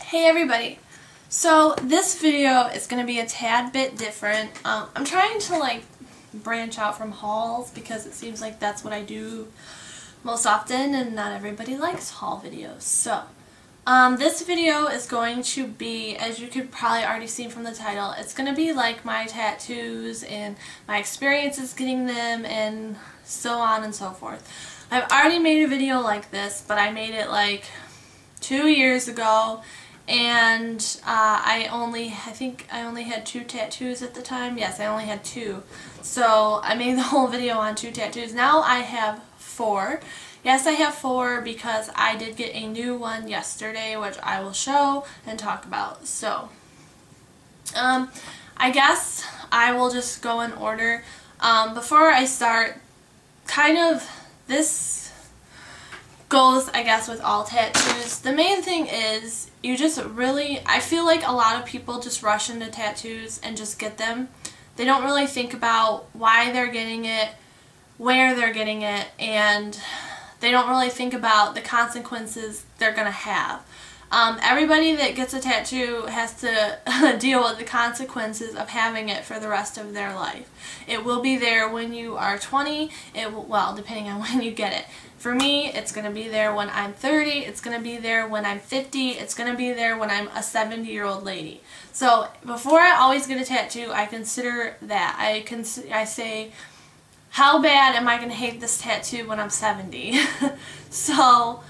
Hey everybody! So this video is going to be a tad bit different. I'm trying to branch out from hauls because it seems like that's what I do most often and not everybody likes haul videos. So this video is going to be, as you could probably already see from the title, it's going to be like my tattoos and my experiences getting them and so on and so forth. I've already made a video like this, but I made it like 2 years ago. And I think I only had 2 tattoos at the time. Yes, I only had 2. So I made the whole video on 2 tattoos. Now I have 4. Yes, I have 4 because I did get a new one yesterday, which I will show and talk about. So, I guess I will just go in order. Before I start, this goes, I guess, with all tattoos. The main thing is you just really, I feel like a lot of people just rush into tattoos and just get them. They don't really think about why they're getting it, where they're getting it, and they don't really think about the consequences they're going to have. Everybody that gets a tattoo has to deal with the consequences of having it for the rest of their life. It will be there when you are 20, well, depending on when you get it. For me, it's going to be there when I'm 30, it's going to be there when I'm 50, it's going to be there when I'm a 70-year-old lady. So before I always get a tattoo, I consider that. I say, how bad am I going to hate this tattoo when I'm 70? So,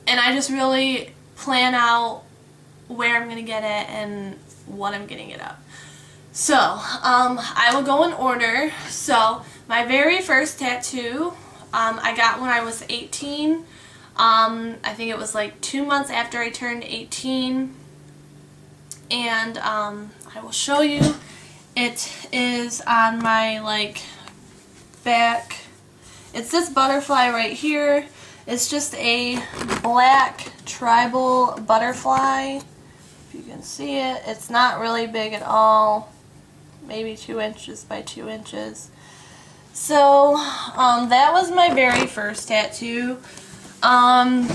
and I just really plan out where I'm going to get it and what I'm getting it of. So, I will go in order. So, my very first tattoo, I got when I was 18. I think it was like 2 months after I turned 18. And, I will show you. It is on my, back. It's this butterfly right here. It's just a black tribal butterfly. If you can see it, it's not really big at all. Maybe 2 inches by 2 inches. So, that was my very first tattoo. I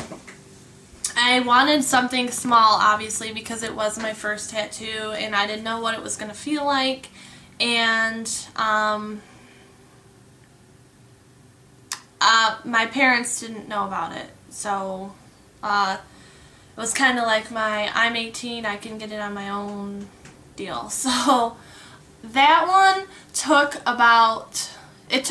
wanted something small, obviously, because it was my first tattoo, and I didn't know what it was going to feel like. And, my parents didn't know about it, so it was kind of like I'm 18, I can get it on my own deal. So that one took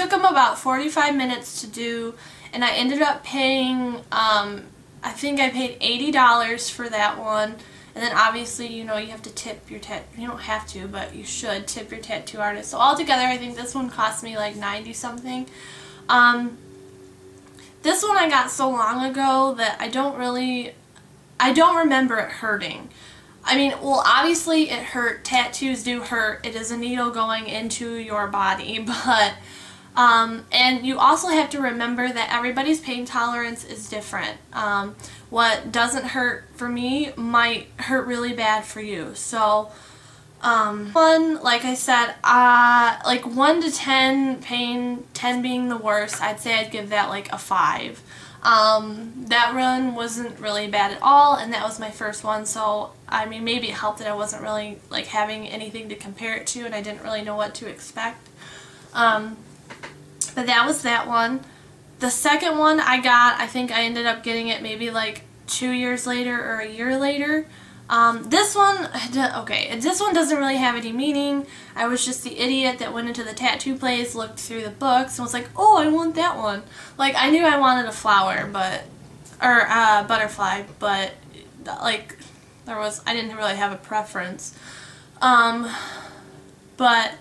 them about 45 minutes to do, and I ended up paying, I think I paid $80 for that one. And then obviously, you have to tip your you don't have to, but you should tip your tattoo artist. So altogether, I think this one cost me like 90 something. This one I got so long ago that I don't remember it hurting. I mean, well, obviously it hurt. Tattoos do hurt. It is a needle going into your body, but, and you also have to remember that everybody's pain tolerance is different. What doesn't hurt for me might hurt really bad for you. So, like I said, like 1 to 10, pain, 10 being the worst, I'd say I'd give that like a 5. That run wasn't really bad at all, and that was my first one, so, I mean, maybe it helped that I wasn't really, having anything to compare it to, and I didn't really know what to expect. But that was that one. The second one I got, I think I ended up getting it maybe like 2 years later or a year later. This one doesn't really have any meaning. I was just the idiot that went into the tattoo place, looked through the books, and was like, oh, I want that one. Like, I knew I wanted a flower, or a butterfly, but, I didn't really have a preference. But,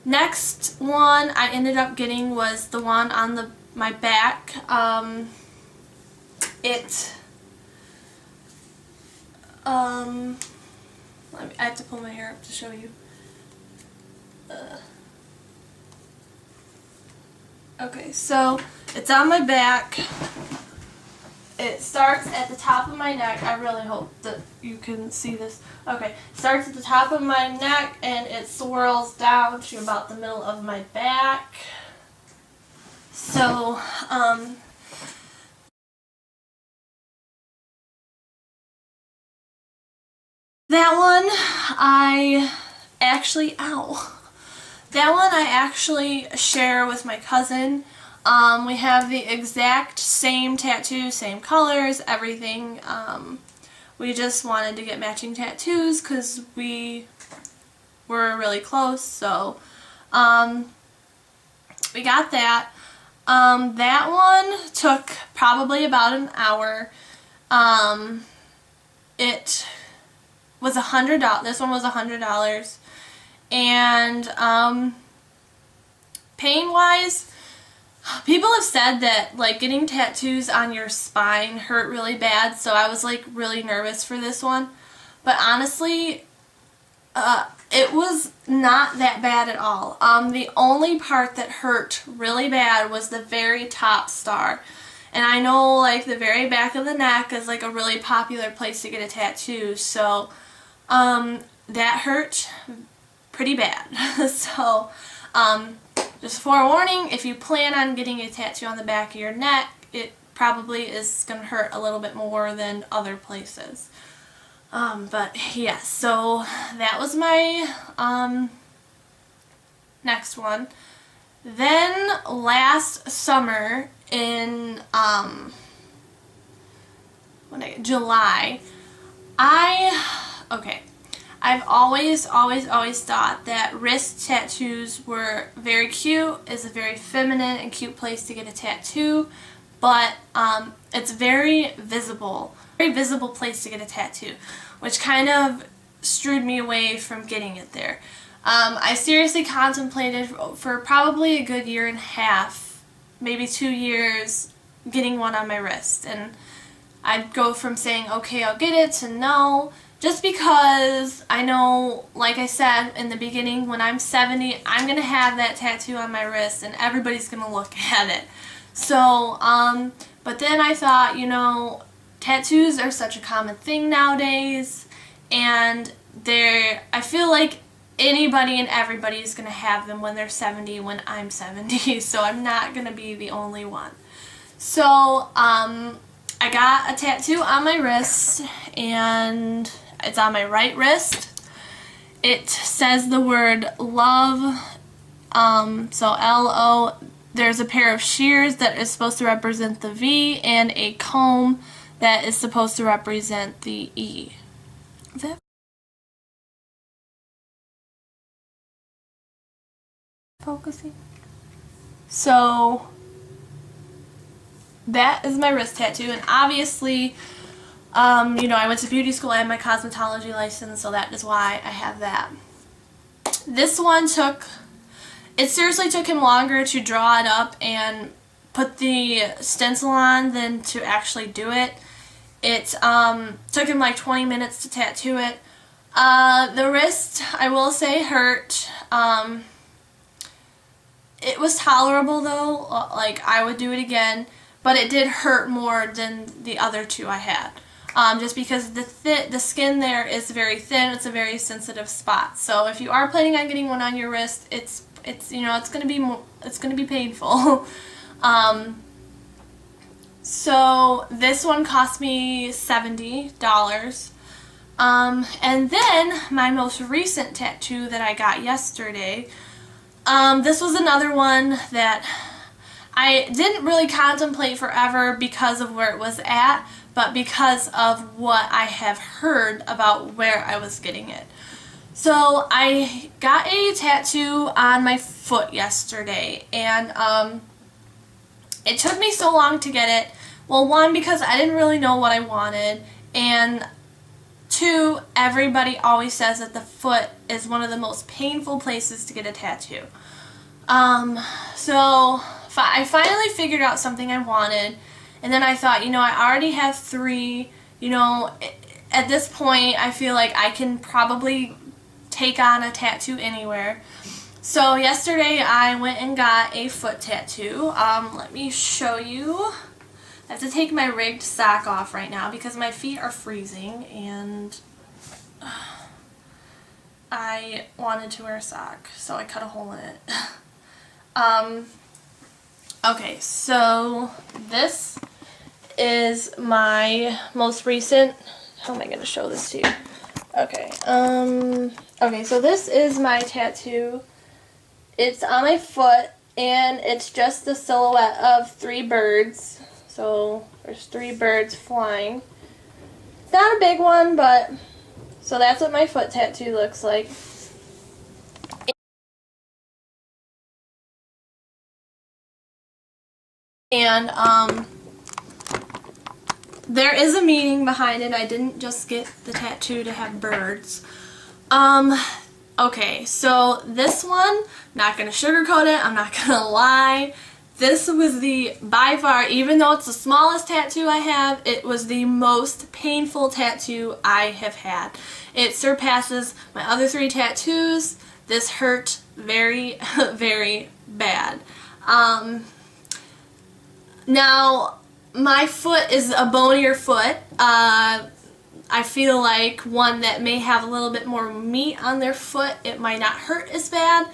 next one I ended up getting was the one on my back. I have to pull my hair up to show you. Okay, so it's on my back. It starts at the top of my neck. I really hope that you can see this. Okay, it starts at the top of my neck and it swirls down to about the middle of my back. So, That one I actually, that one I actually share with my cousin. We have the exact same tattoo, same colors, everything. We just wanted to get matching tattoos because we were really close, so we got that. That one took probably about an hour. It was $100. This one was $100. And pain-wise, people have said that like getting tattoos on your spine hurt really bad, so I was like really nervous for this one. But honestly, it was not that bad at all. The only part that hurt really bad was the very top star. And I know like the very back of the neck is like a really popular place to get a tattoo, so that hurt pretty bad. So just forewarning, if you plan on getting a tattoo on the back of your neck, it probably is going to hurt a little bit more than other places. But yeah, so that was my next one. Then last summer in July, I've always thought that wrist tattoos were very cute. It's a very feminine and cute place to get a tattoo, but it's very visible place to get a tattoo, which kind of strewed me away from getting it there. I seriously contemplated for probably a good year and a half, maybe 2 years, getting one on my wrist, and I'd go from saying, okay, I'll get it, to no, just because I know, like I said in the beginning, when I'm 70, I'm going to have that tattoo on my wrist, and everybody's going to look at it. So, but then I thought, you know, tattoos are such a common thing nowadays, and I feel like anybody and everybody is going to have them when they're 70, when I'm 70, so I'm not going to be the only one. So, I got a tattoo on my wrist, and it's on my right wrist. It says the word love, so L-O. There's a pair of shears that is supposed to represent the V, and a comb that is supposed to represent the E. Is that focusing? So that is my wrist tattoo, and obviously, you know, I went to beauty school, I have my cosmetology license, so that is why I have that. This one it seriously took him longer to draw it up and put the stencil on than to actually do it. It took him like 20 minutes to tattoo it. The wrist, I will say, hurt. It was tolerable though, like I would do it again, but it did hurt more than the other two I had. Just because the skin there is very thin, it's a very sensitive spot. So if you are planning on getting one on your wrist, it's you know, it's gonna be painful. So this one cost me $70. And then my most recent tattoo that I got yesterday, this was another one that I didn't really contemplate forever because of where it was at, but because of what I have heard about where I was getting it. So I got a tattoo on my foot yesterday, and it took me so long to get it. Well, one, because I didn't really know what I wanted, and two, everybody always says that the foot is one of the most painful places to get a tattoo. So I finally figured out something I wanted, and then I thought, you know, I already have 3, you know, at this point I feel like I can probably take on a tattoo anywhere. So yesterday I went and got a foot tattoo. Let me show you. I have to take my rigged sock off right now because my feet are freezing, and I wanted to wear a sock, so I cut a hole in it. Okay, so this is my most recent, how am I going to show this to you? Okay, okay, so this is my tattoo. It's on my foot, and it's just the silhouette of 3 birds. So there's 3 birds flying. It's not a big one, but so that's what my foot tattoo looks like. And there is a meaning behind it. I didn't just get the tattoo to have birds. Okay, so this one, not gonna sugarcoat it, I'm not gonna lie. This was the, by far, even though it's the smallest tattoo I have, it was the most painful tattoo I have had. It surpasses my other 3 tattoos. This hurt very, very bad. Now, my foot is a bonier foot. I feel like one that may have a little bit more meat on their foot, it might not hurt as bad.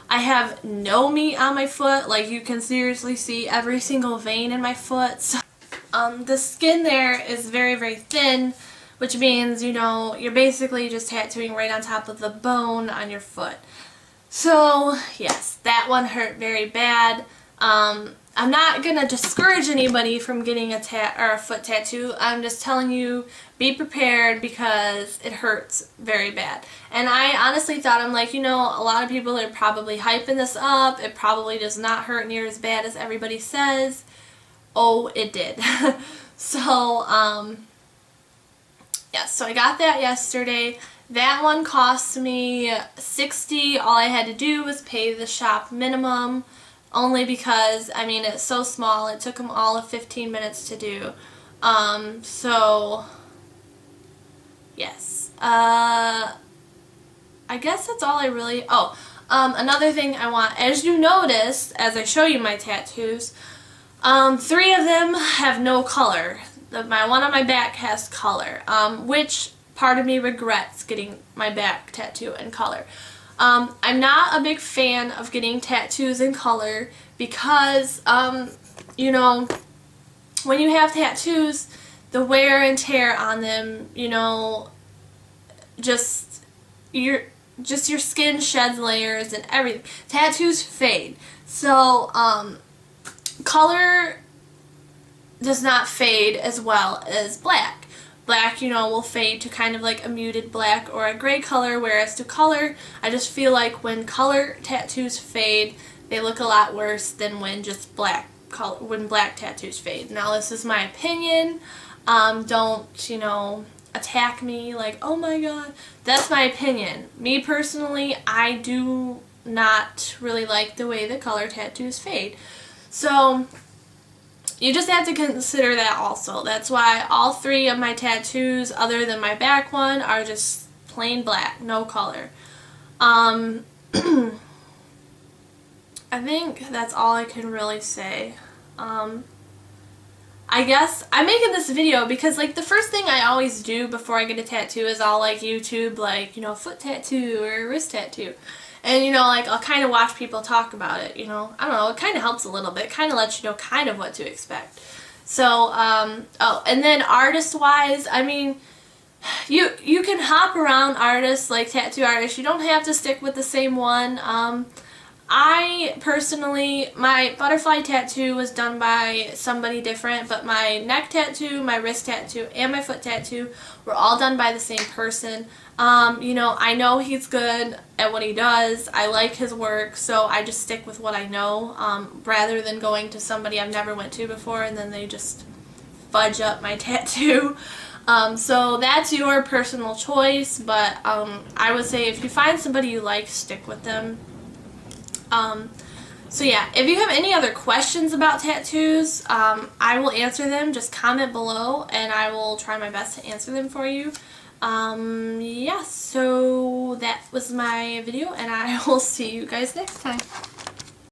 I have no meat on my foot. Like, you can seriously see every single vein in my foot. So, the skin there is very, very thin, which means, you know, you're basically just tattooing right on top of the bone on your foot. So, yes, that one hurt very bad. I'm not gonna discourage anybody from getting a foot tattoo. I'm just telling you, be prepared because it hurts very bad. And I honestly thought, I'm like, you know, a lot of people are probably hyping this up. It probably does not hurt near as bad as everybody says. Oh, it did. So, yeah, so I got that yesterday. That one cost me $60. All I had to do was pay the shop minimum. Only because, I mean, it's so small, it took them all of 15 minutes to do. So, yes. I guess that's all I really, another thing I want, as you notice, as I show you my tattoos, 3 of them have no color. My one on my back has color, which part of me regrets getting my back tattoo in color. I'm not a big fan of getting tattoos in color because, you know, when you have tattoos, the wear and tear on them, you know, just your skin sheds layers and everything. Tattoos fade. So, color does not fade as well as black. Black, you know, will fade to kind of like a muted black or a gray color, whereas to color, I just feel like when color tattoos fade, they look a lot worse than when just black tattoos fade. Now, this is my opinion. Don't, you know, attack me like, oh my god. That's my opinion. Me personally, I do not really like the way the color tattoos fade. So, you just have to consider that also. That's why all 3 of my tattoos, other than my back one, are just plain black, no color. I think that's all I can really say. I guess I'm making this video because, like, the first thing I always do before I get a tattoo is I'll, like, YouTube, like, you know, foot tattoo or wrist tattoo. And, you know, like, I'll kind of watch people talk about it, you know. I don't know, it kind of helps a little bit. It kind of lets you know kind of what to expect. So, and then artist-wise, I mean, you can hop around artists, like tattoo artists. You don't have to stick with the same one. I personally, my butterfly tattoo was done by somebody different, but my neck tattoo, my wrist tattoo, and my foot tattoo were all done by the same person. You know, I know he's good at what he does. I like his work, so I just stick with what I know, rather than going to somebody I've never went to before and then they just fudge up my tattoo. So that's your personal choice, but I would say if you find somebody you like, stick with them. So yeah, if you have any other questions about tattoos, I will answer them. Just comment below and I will try my best to answer them for you. Yeah, so that was my video and I will see you guys next time.